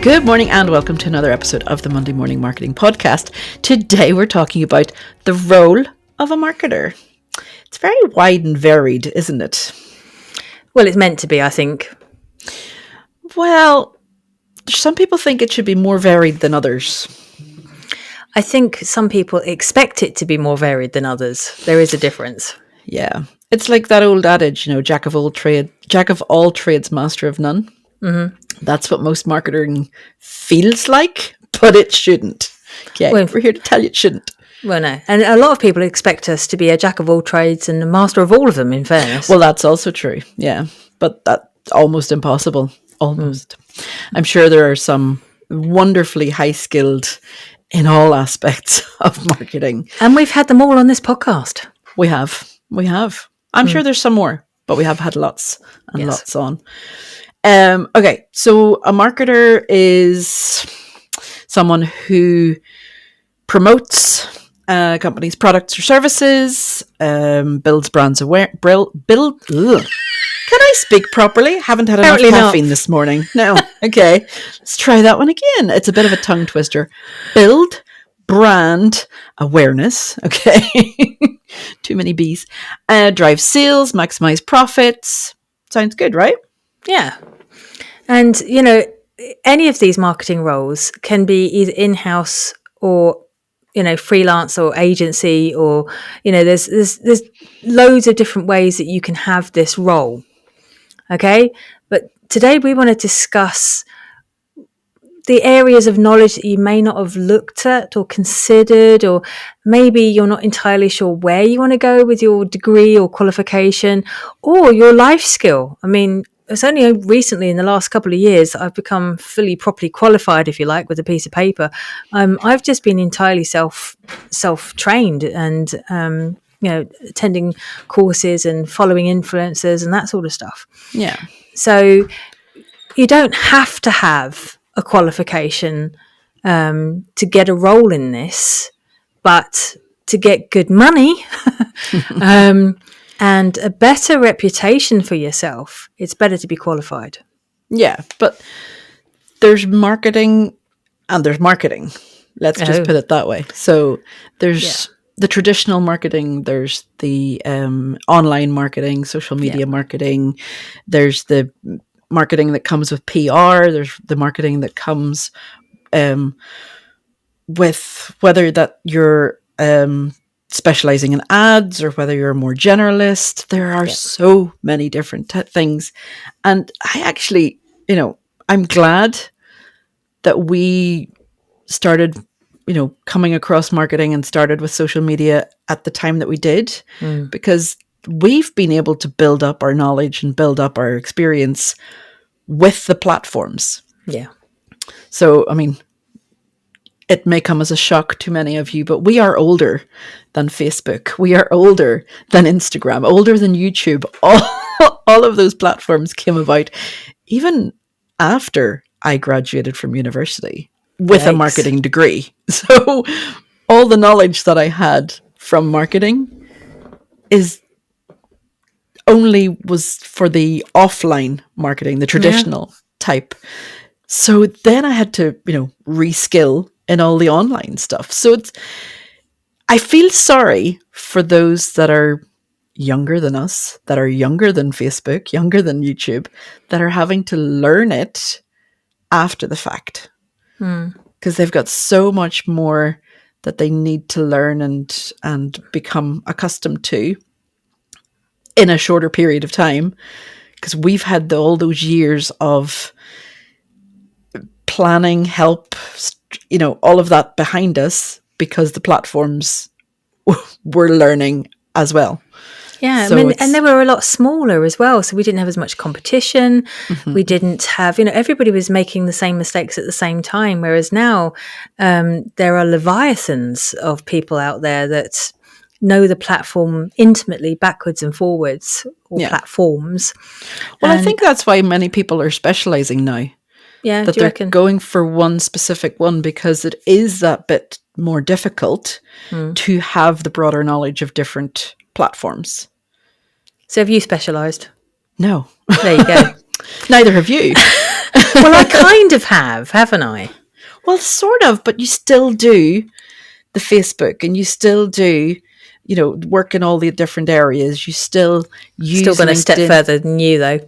Good morning and welcome to another episode of the Monday Morning Marketing Podcast. Today we're talking about the role of a marketer. It's very wide and varied, isn't it? Well, it's meant to be, I think. Well, some people think it should be more varied than others. I think some people expect it to be more varied than others. There is a difference. Yeah. It's like that old adage, jack of all trades, master of none. Mm-hmm. That's what most marketing feels like, but it shouldn't. Okay, we're here to tell you it shouldn't. Well, no. And a lot of people expect us to be a jack of all trades and a master of all of them, in fairness. Well, that's also true, yeah. But that's almost impossible. Almost. I'm sure there are some wonderfully high-skilled in all aspects of marketing. And we've had them all on this podcast. We have. I'm sure there's some more, but we have had lots and lots on. Okay, so a marketer is someone who promotes a company's products or services, builds brands aware. Can I speak properly? Haven't had enough caffeine this morning. No. Okay, let's try that one again. It's a bit of a tongue twister. Build brand awareness. Okay, too many B's. Drive sales, maximize profits. Sounds good, right? Yeah. And, any of these marketing roles can be either in-house or, freelance or agency or, there's loads of different ways that you can have this role. Okay. But today we want to discuss the areas of knowledge that you may not have looked at or considered, or maybe you're not entirely sure where you want to go with your degree or qualification or your life skill. I mean, it's only recently in the last couple of years that I've become fully properly qualified, if you like, with a piece of paper. I've just been entirely self-trained and, attending courses and following influencers and that sort of stuff. Yeah. So you don't have to have a qualification to get a role in this, but to get good money and a better reputation for yourself, it's better to be qualified. Yeah, but there's marketing and there's marketing. Let's just put it that way. So there's the traditional marketing, there's the online marketing, social media marketing, there's the marketing that comes with PR, there's the marketing that comes with whether that you're specializing in ads or whether you're more generalist. There are so many different things. And I actually, I'm glad that we started, coming across marketing and started with social media at the time that we did, because we've been able to build up our knowledge and build up our experience with the platforms. Yeah. So, I mean, it may come as a shock to many of you, but we are older than Facebook. We are older than Instagram, older than YouTube. All of those platforms came about even after I graduated from university with a marketing degree. So all the knowledge that I had from marketing was for the offline marketing, the traditional type. So then I had to, reskill in all the online stuff. So I feel sorry for those that are younger than us, that are younger than Facebook, younger than YouTube, that are having to learn it after the fact. Because they've got so much more that they need to learn and become accustomed to in a shorter period of time. Because we've had all those years of planning, help, all of that behind us because the platforms were learning as well. Yeah, so and they were a lot smaller as well, so we didn't have as much competition. Mm-hmm. We didn't have, everybody was making the same mistakes at the same time, whereas now there are leviathans of people out there that know the platform intimately, backwards and forwards, or platforms. Well, I think that's why many people are specialising now. Yeah, that do you they're reckon? Going for one specific one because it is that bit more difficult to have the broader knowledge of different platforms. So have you specialised? No. There you go. Neither have you. Well, I kind of have, haven't I? Well, sort of, but you still do the Facebook, and you still do, work in all the different areas. You still Still use going to step LinkedIn. further than you, though.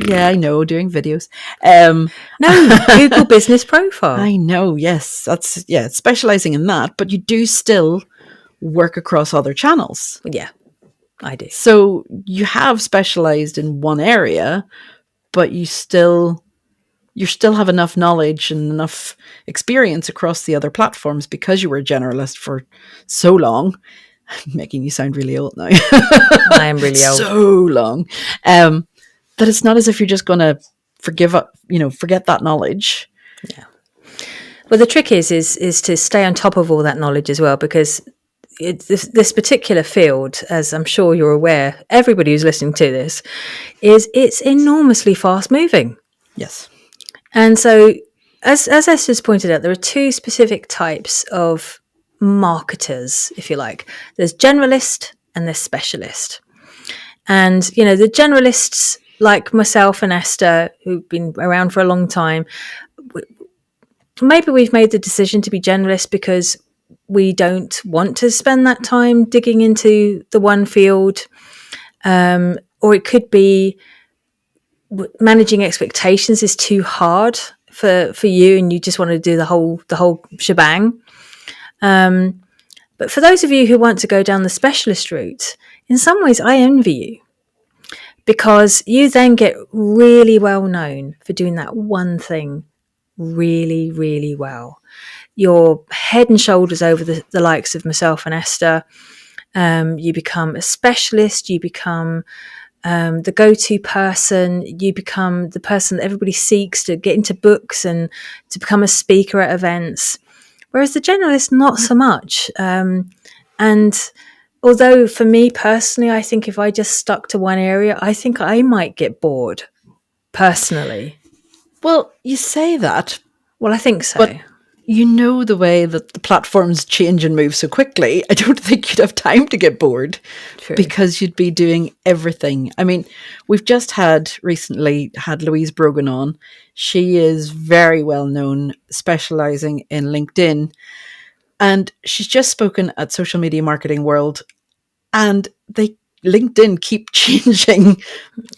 Yeah, I know, doing videos. No, Google Business Profile. I know, yes. That's, yeah, specializing in that, but you do still work across other channels. Yeah, I do. So you have specialized in one area, but you still have enough knowledge and enough experience across the other platforms because you were a generalist for so long. Making you sound really old now. I am really old. So long. That it's not as if you're just going to forget that knowledge. Yeah. Well, the trick is to stay on top of all that knowledge as well, because this particular field, as I'm sure you're aware, everybody who's listening to this, it's enormously fast moving. Yes. And so, as Esther's pointed out, there are two specific types of marketers, if you like. There's generalist and there's specialist. And, the generalists like myself and Esther, who've been around for a long time, maybe we've made the decision to be generalists because we don't want to spend that time digging into the one field. Or it could be managing expectations is too hard for you, and you just want to do the whole shebang. But for those of you who want to go down the specialist route, in some ways I envy you, because you then get really well known for doing that one thing really, really well. You're head and shoulders over the likes of myself and Esther. You become a specialist. You become the go-to person. You become the person that everybody seeks to get into books and to become a speaker at events. Whereas the generalist, not so much. And although for me personally, I think if I just stuck to one area, I think I might get bored personally. Well, you say that. Well, I think so. But the way that the platforms change and move so quickly, I don't think you'd have time to get bored. True. Because you'd be doing everything. I mean, we've just recently had Louise Brogan on. She is very well known, specializing in LinkedIn. And she's just spoken at Social Media Marketing World. And LinkedIn keep changing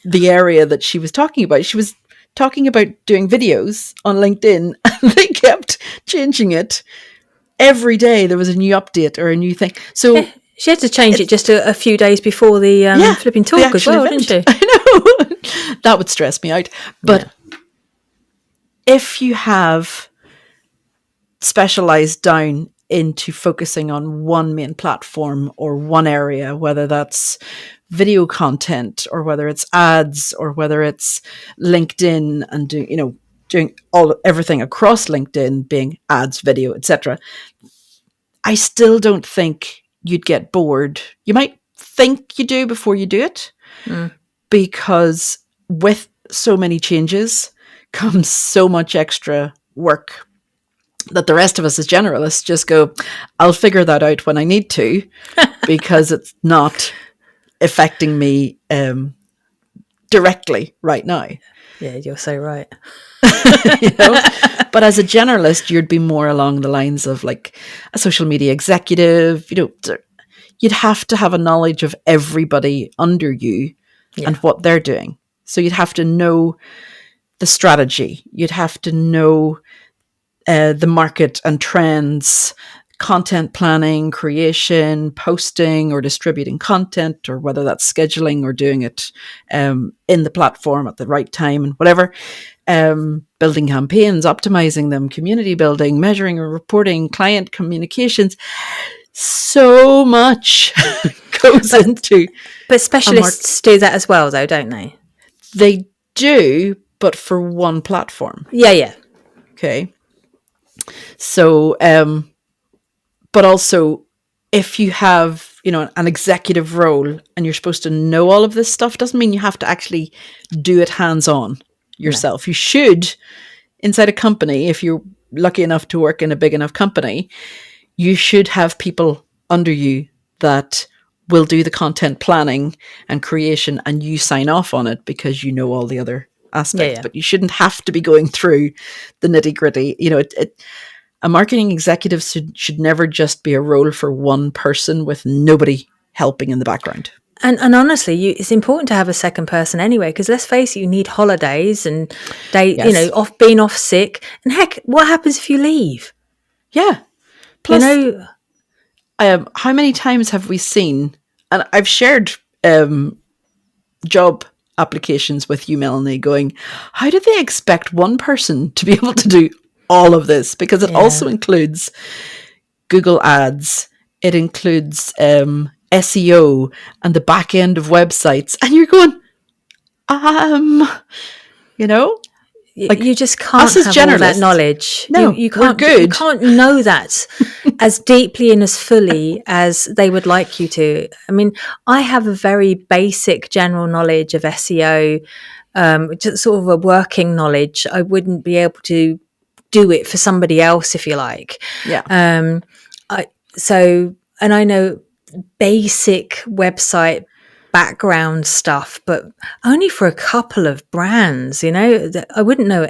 the area that she was talking about. She was talking about doing videos on LinkedIn, and they kept changing it. Every day there was a new update or a new thing. So yeah, she had to change it just a few days before the flipping talk as well, event. Didn't she? I know. That would stress me out. But if you have specialized down into focusing on one main platform or one area, whether that's video content or whether it's ads or whether it's LinkedIn and doing everything across LinkedIn, being ads, video, etc., I still don't think you'd get bored. You might think you do before you do it, because with so many changes comes so much extra work that the rest of us as generalists just go, I'll figure that out when I need to, because it's not affecting me directly right now. Yeah, you're so right. But as a generalist, you'd be more along the lines of like a social media executive. You'd have to have a knowledge of everybody under you and what they're doing. So you'd have to know the strategy. You'd have to know the market and trends, content planning, creation, posting or distributing content, or whether that's scheduling or doing it in the platform at the right time and whatever. Building campaigns, optimizing them, community building, measuring and reporting, client communications. So much goes into. But specialists do that as well, though, don't they? They do, but for one platform. Yeah. Okay. So, but also, if you have, an executive role and you're supposed to know all of this stuff, doesn't mean you have to actually do it hands-on yourself. No. You should, inside a company, if you're lucky enough to work in a big enough company, you should have people under you that will do the content planning and creation, and you sign off on it because you know all the other Yeah, aspects, yeah. but you shouldn't have to be going through the nitty gritty. A marketing executive should never just be a role for one person with nobody helping in the background. And honestly, it's important to have a second person anyway, because let's face it, you need holidays and Yes. being off sick. And heck, what happens if you leave? Yeah. You Plus, know, how many times have we seen, and I've shared job applications with you, Melanie, going, how do they expect one person to be able to do all of this? Because it also yeah. includes Google Ads, it includes SEO and the back end of websites. And you're going, you know, like You just us can't as have all that generalists, knowledge. no, we're You good. can't know that as deeply and as fully as they would like you to. I mean, I have a very basic general knowledge of SEO, just sort of a working knowledge. I wouldn't be able to do it for somebody else, if you like. Yeah. And I know basic website background stuff, but only for a couple of brands. I wouldn't know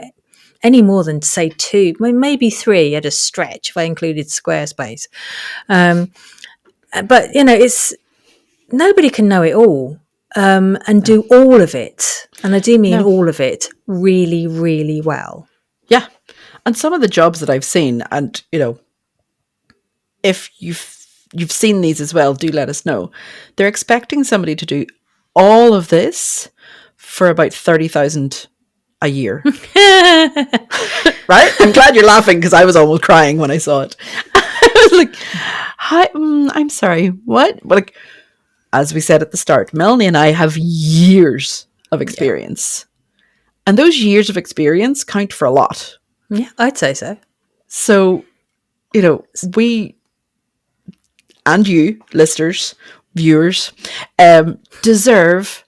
any more than say two, maybe three at a stretch if I included Squarespace. But it's nobody can know it all and do all of it, and I do mean No. all of it really, really well. Yeah. And some of the jobs that I've seen, and if you've seen these as well, do let us know. They're expecting somebody to do all of this for about 30,000 a year. Right? I'm glad you're laughing because I was almost crying when I saw it. I was like, "Hi, I'm sorry, what?" But like, as we said at the start, Melanie and I have years of experience, and those years of experience count for a lot. Yeah, I'd say so. So, we and you, listeners, viewers, deserve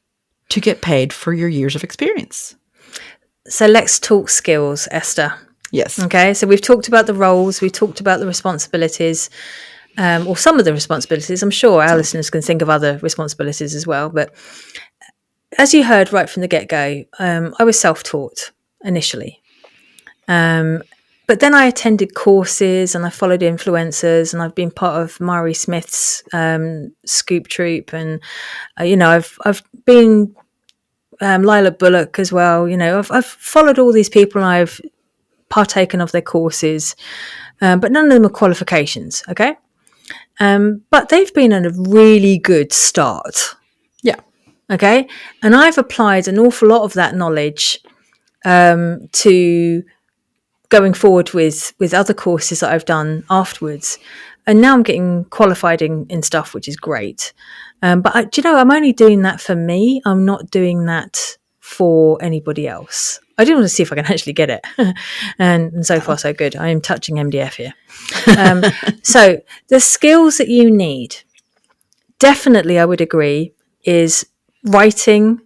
to get paid for your years of experience. So let's talk skills, Esther. Yes. Okay, so we've talked about the roles, we've talked about the responsibilities, or some of the responsibilities. I'm sure our listeners can think of other responsibilities as well. But as you heard right from the get-go, I was self-taught initially. But then I attended courses and I followed influencers, and I've been part of Mari Smith's Scoop Troop, and I've been Lila Bullock as well. I've followed all these people, and I've partaken of their courses, but none of them are qualifications. Okay, but they've been at a really good start. Yeah. Okay, and I've applied an awful lot of that knowledge to going forward with other courses that I've done afterwards. And now I'm getting qualified in stuff, which is great. But I'm only doing that for me. I'm not doing that for anybody else. I do want to see if I can actually get it. and so far, so good. I am touching MDF here. So the skills that you need, definitely, I would agree, is writing,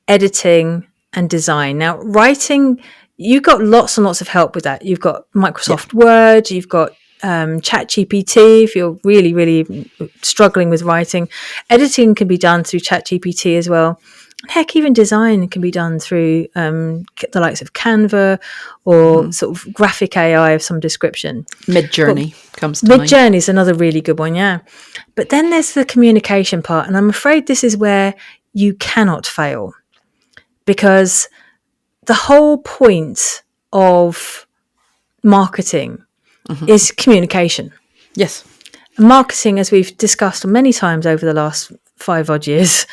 editing, and design. Now, writing, you've got lots and lots of help with that. You've got Microsoft Word, you've got ChatGPT if you're really, really struggling with writing. Editing can be done through ChatGPT as well. Heck, even design can be done through the likes of Canva or sort of graphic AI of some description. Midjourney comes to mind. Midjourney is another really good one, yeah. But then there's the communication part, and I'm afraid this is where you cannot fail, because the whole point of marketing is communication. Yes. Marketing, as we've discussed many times over the last 5 odd years,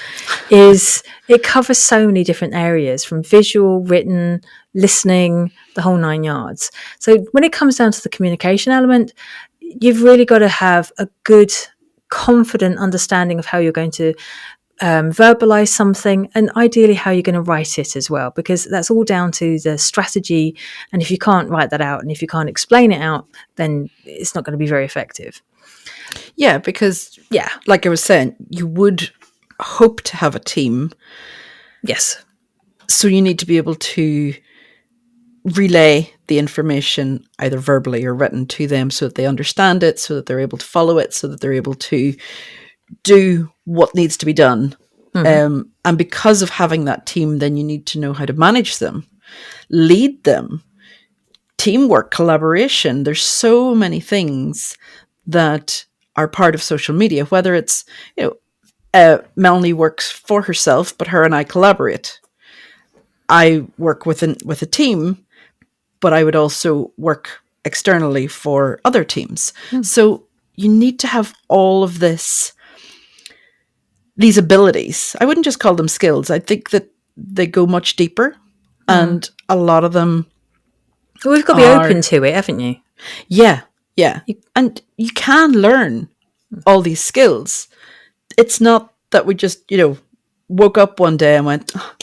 it covers so many different areas, from visual, written, listening, the whole 9 yards. So when it comes down to the communication element, you've really got to have a good, confident understanding of how you're going to verbalize something, and ideally how you're going to write it as well, because that's all down to the strategy. And if you can't write that out and if you can't explain it out, then it's not going to be very effective. Yeah, because like I was saying, you would hope to have a team. Yes. So you need to be able to relay the information either verbally or written to them so that they understand it, so that they're able to follow it, so that they're able to do what needs to be done And because of having that team, then you need to know how to manage them, lead them, teamwork, collaboration. There's so many things that are part of social media, whether it's, Melanie works for herself, but her and I collaborate. I work with a team, but I would also work externally for other teams. So you need to have all of these abilities. I wouldn't just call them skills. I think that they go much deeper, and a lot of them Well, we've got to be open to it, haven't you? Yeah. And you can learn all these skills. It's not that we just, woke up one day and went, "Oh,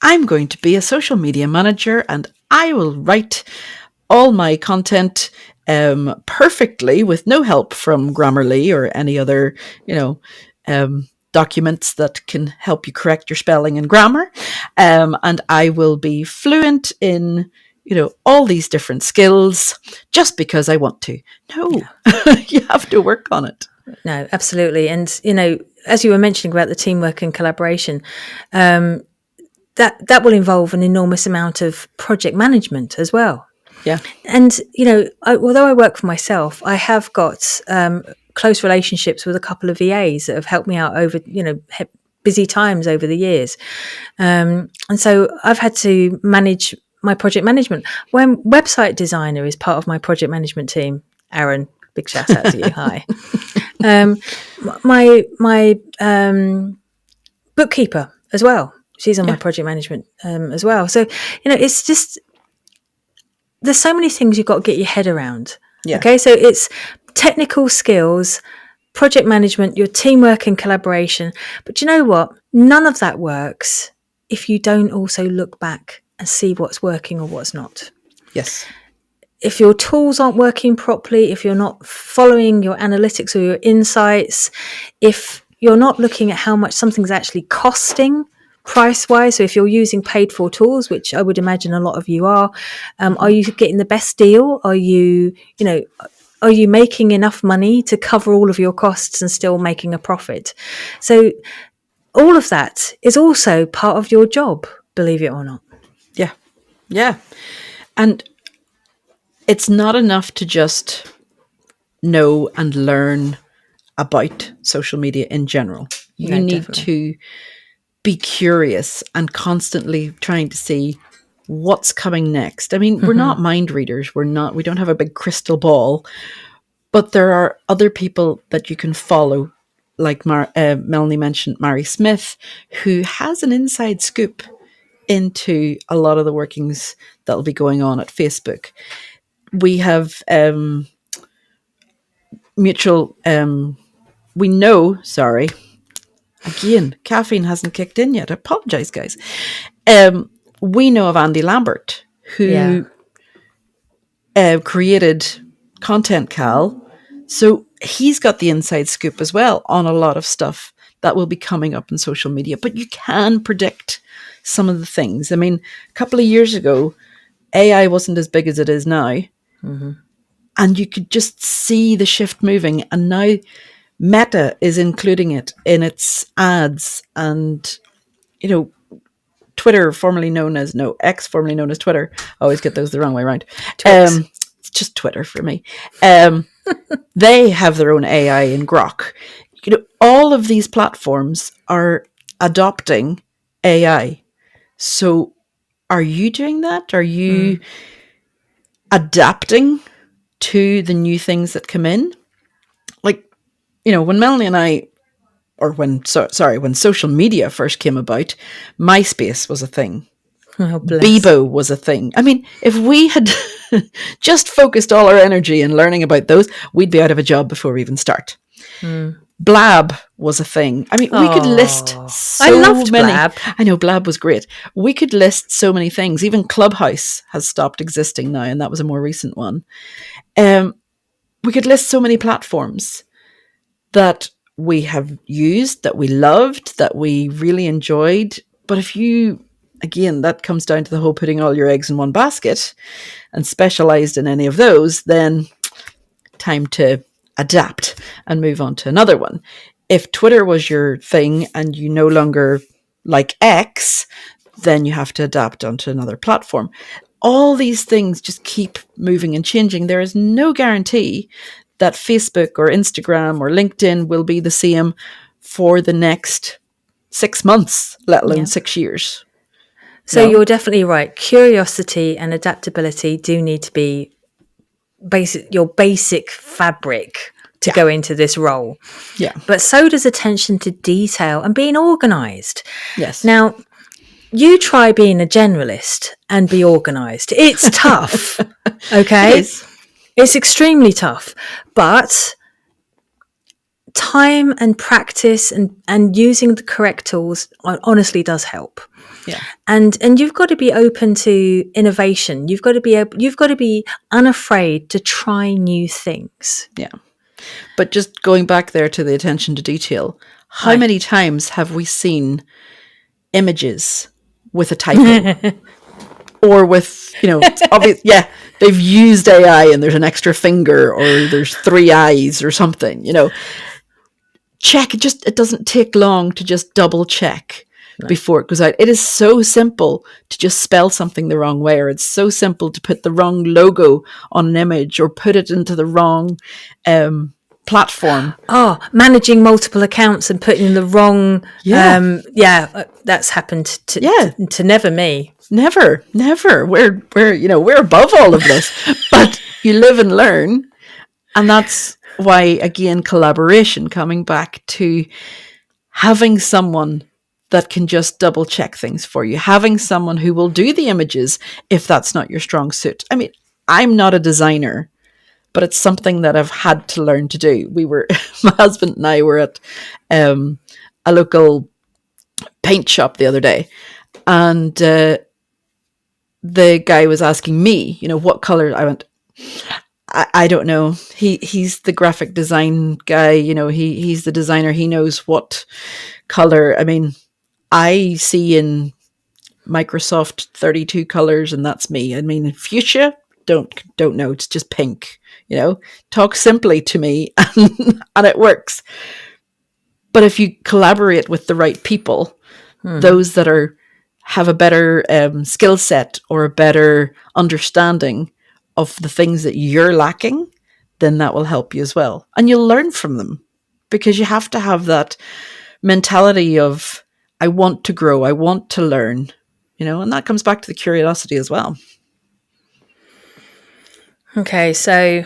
I'm going to be a social media manager and I will write all my content perfectly with no help from Grammarly or any other, documents that can help you correct your spelling and grammar. And I will be fluent in, all these different skills just because I want to." No, you have to work on it. No, absolutely. And, as you were mentioning about the teamwork and collaboration, that will involve an enormous amount of project management as well. Yeah. And, although I work for myself, I have got close relationships with a couple of VAs that have helped me out over, busy times over the years. And so I've had to manage my project management. When website designer is part of my project management team, Aaron, big shout out to you. Hi. My bookkeeper as well. She's on my project management as well. So, it's just, there's so many things you've got to get your head around. Yeah. Okay. So it's technical skills, project management, your teamwork and collaboration. But you know what? None of that works if you don't also look back and see what's working or what's not. Yes. If your tools aren't working properly, if you're not following your analytics or your insights, if you're not looking at how much something's actually costing price-wise, so if you're using paid-for tools, which I would imagine a lot of you are you getting the best deal? Are you making enough money to cover all of your costs and still making a profit? So all of that is also part of your job, believe it or not. Yeah. Yeah. And it's not enough to just know and learn about social media in general. You need to be curious and constantly trying to see what's coming next. I mean, we're not mind readers. We don't have a big crystal ball, but there are other people that you can follow, like Melanie mentioned, Mary Smith, who has an inside scoop into a lot of the workings that will be going on at Facebook. We have mutual, we know, sorry, again, caffeine hasn't kicked in yet. I apologize, guys. We know of Andy Lambert, who created Content Cal. So he's got the inside scoop as well on a lot of stuff that will be coming up in social media. But you can predict some of the things. I mean, a couple of years ago, AI wasn't as big as it is now. Mm-hmm. And you could just see the shift moving. And now Meta is including it in its ads. And, Twitter, X, formerly known as Twitter. I always get those the wrong way around. It's just Twitter for me. They have their own AI in Grok. All of these platforms are adopting AI. So are you doing that? Are you adapting to the new things that come in? Like, when Melanie and I, or when social media first came about, MySpace was a thing. Oh, bless. Bebo was a thing. I mean, if we had just focused all our energy in learning about those, we'd be out of a job before we even start. Blab was a thing. I mean, we could list so I loved many. Blab. I know Blab was great. We could list so many things. Even Clubhouse has stopped existing now, and that was a more recent one. We could list so many platforms that we have used, that we loved, that we really enjoyed. But if you, again, that comes down to the whole putting all your eggs in one basket and specialized in any of those, then time to adapt and move on to another one. If Twitter was your thing and you no longer like X, then you have to adapt onto another platform. All these things just keep moving and changing. There is no guarantee that Facebook or Instagram or LinkedIn will be the same for the next 6 months, let alone Yeah. 6 years. So you're definitely right. Curiosity and adaptability do need to be your basic fabric to go into this role. Yeah. But so does attention to detail and being organized. Yes. Now, you try being a generalist and be organized. It's tough. Okay? It is. It's extremely tough. But time and practice and using the correct tools honestly does help. Yeah. And you've got to be open to innovation. You've got to be unafraid to try new things. Yeah. But just going back there to the attention to detail, how many times have we seen images with a typo or with, obvious, they've used AI and there's an extra finger or there's 3 eyes or something, check. It doesn't take long to just double check before it goes out. It is so simple to just spell something the wrong way, or it's so simple to put the wrong logo on an image or put it into the wrong platform. Oh, managing multiple accounts and putting the wrong. That's happened to never me. Never. We're above all of this, but you live and learn. And that's why, again, collaboration, coming back to having someone that can just double check things for you, having someone who will do the images if that's not your strong suit. I mean, I'm not a designer, but it's something that I've had to learn to do. My husband and I were at a local paint shop the other day, and the guy was asking me, what color. I went, I don't know. He's the graphic design guy. He's the designer. He knows what color. I mean, I see in Microsoft 32 colors, and that's me. I mean, fuchsia, don't know. It's just pink. Talk simply to me, and it works. But if you collaborate with the right people, those that have a better skill set or a better understanding of the things that you're lacking, then that will help you as well. And you'll learn from them, because you have to have that mentality of, I want to grow, I want to learn, and that comes back to the curiosity as well. Okay, so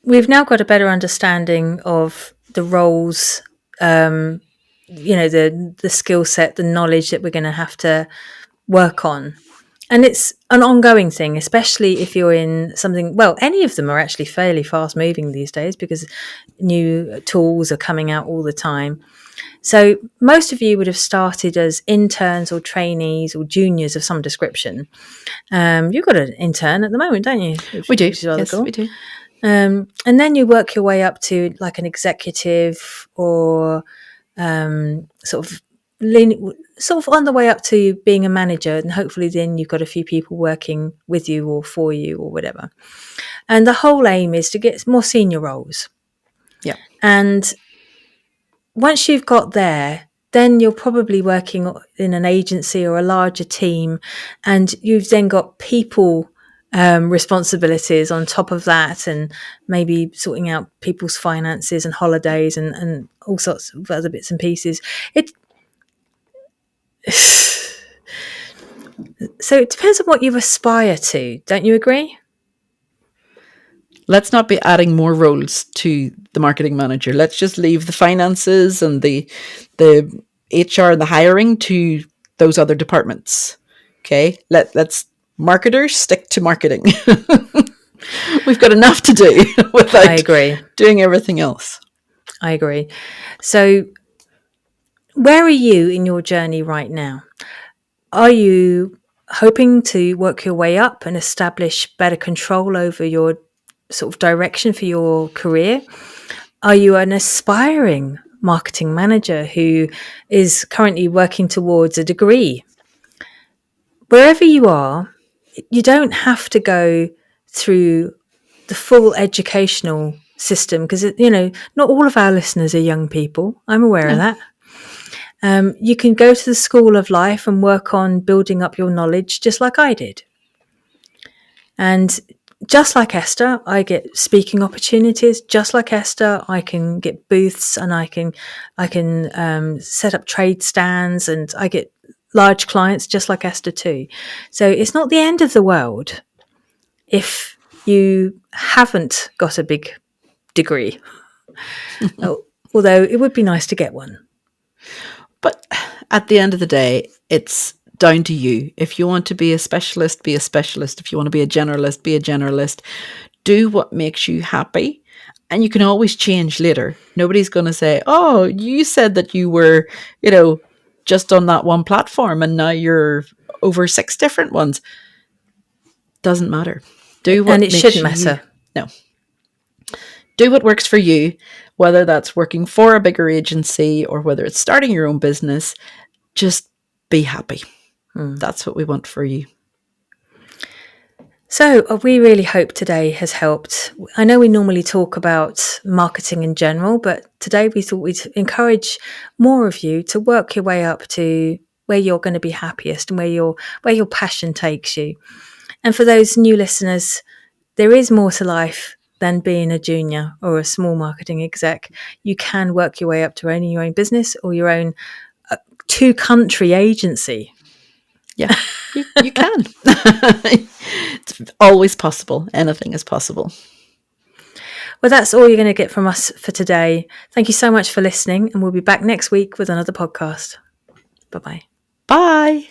we've now got a better understanding of the roles, the skill set, the knowledge that we're going to have to work on. And it's an ongoing thing, especially if you're in something, well, any of them are actually fairly fast moving these days because new tools are coming out all the time. So most of you would have started as interns or trainees or juniors of some description. You've got an intern at the moment, don't you? We do. Yes, cool. We do. And then you work your way up to like an executive or sort of on the way up to being a manager, and hopefully then you've got a few people working with you or for you or whatever. And the whole aim is to get more senior roles. Yeah. And once you've got there, then you're probably working in an agency or a larger team, and you've then got people responsibilities on top of that, and maybe sorting out people's finances and holidays and all sorts of other bits and pieces. So it depends on what you aspire to, don't you agree? Let's not be adding more roles to the marketing manager. Let's just leave the finances and the HR and the hiring to those other departments. Okay, let's marketers stick to marketing. We've got enough to do without I agree. doing everything else. I agree. So where are you in your journey right now? Are you hoping to work your way up and establish better control over your sort of direction for your career? Are you an aspiring marketing manager who is currently working towards a degree? Wherever you are, you don't have to go through the full educational system, because, you know, not all of our listeners are young people. I'm aware of No. that. You can go to the school of life and work on building up your knowledge, just like I did. And just like Esther, I get speaking opportunities. Just like Esther, I can get booths, and I can set up trade stands, and I get large clients just like Esther too. So it's not the end of the world if you haven't got a big degree. Although it would be nice to get one. But at the end of the day, it's down to you. If you want to be a specialist, be a specialist. If you want to be a generalist, be a generalist. Do what makes you happy. And you can always change later. Nobody's going to say, oh, you said that you were, you know, just on that one platform and now you're over 6 different ones. Doesn't matter. Do what and it makes shouldn't you, matter. No. Do what works for you, whether that's working for a bigger agency or whether it's starting your own business. Just be happy. That's what we want for you. So we really hope today has helped. I know we normally talk about marketing in general, but today we thought we'd encourage more of you to work your way up to where you're going to be happiest and where your passion takes you. And for those new listeners, there is more to life than being a junior or a small marketing exec. You can work your way up to owning your own business or your own 2-country agency. Yeah, you can. It's always possible. Anything is possible. Well, that's all you're going to get from us for today. Thank you so much for listening, and we'll be back next week with another podcast. Bye-bye. Bye.